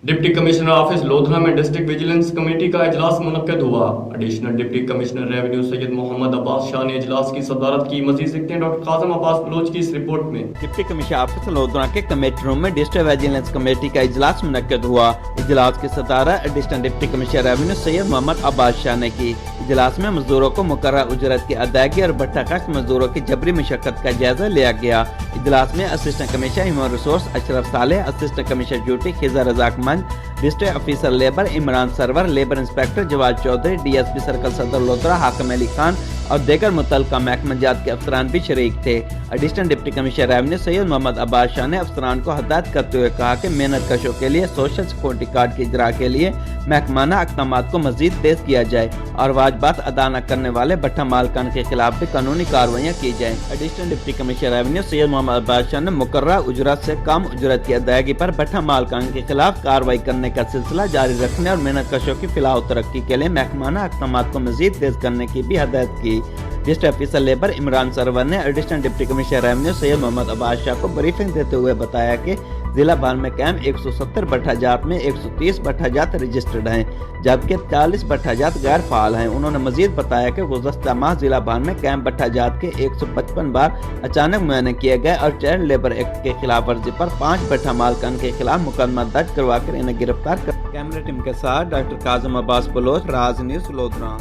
Deputy commissioner office lodhra में district vigilance committee का इजलास मुनक्किद हुआ। Additional deputy commissioner revenue Syed Mohammad Abbas Shah ने इजलास की सदारत की। मजीद देखते हैं डॉक्टर काज़म अब्बास बलोच की इस रिपोर्ट में। डिप्टी कमिश्नर ऑफिस लोधरा के कमेटी रूम में डिस्ट्रिक्ट विजिलेंस कमेटी का इजलास मुनक्किद हुआ। इजलास की सदारत additional deputy commissioner revenue Syed Mohammad Abbas Shah ने की। इजलास में मजदूरों को मुकर्रर उजरत की अदायगी और बट्टाखश मजदूरों की जबरी मशक्कत का जायजा लिया गया। इजलास में assistant commissioner human resource Ashraf Saleh, assistant commissioner duty Khiza Razzaq Manj, district officer labour Imran Sarwar, labour inspector Jawad Chaudhry, DSP circle Sadar Lodhran हाकिम अली खान और दीगर मुतल्लिका महकमाजात के अफसरान भी शरीक थे। Additional deputy commissioner revenue Syed Mohammad Abbas Shah ने अफसरान को हदायत करते हुए कहा कि मेहनत कशों के लिए सोशल सिक्योरिटी कार्ड के इजरा के लिए महकमाना अक़दामात को मजीद तेज किया जाए और वाजबात अदा न करने वाले भट्ठा मालकान के खिलाफ भी कानूनी कार्रवाइयाँ की जाएँ। Additional deputy commissioner revenue Syed Mohammad Abbas Shah ने मुकर्रर उजरत से कम उजरत की अदायगी पर भट्ठा मालकान के खिलाफ कार्रवाई करने का सिलसिला जारी रखने और मेहनत कशों की फिलहाल तरक्की के लिए महकमाना अक़दामात को मजीद तेज करने की भी हदायत की। District officer labour Imran Sarwar ने additional deputy commissioner revenue Syed Mohammad Abbas Shah को ब्रीफिंग देते हुए बताया कि जिला भर में कैम 170 भट्ठा जात में 130 भट्ठा जात रजिस्टर्ड हैं, जबकि 40 भट्ठा जात गैर फाल हैं। उन्होंने मजीद बताया कि गुज़श्ता माह जिला भर में कैम भट्ठा जात के 155 बार अचानक मुआयने किए गए और चाइल्ड लेबर एक्ट के खिलाफ वर्जी पर 5 भट्ठा मालकान के खिलाफ मुकदमा दर्ज करवा कर इन्हें गिरफ्तार कर। कैमरा टीम के साथ डॉक्टर काज़म अब्बास बलोच, राज न्यूज़ लोधरा।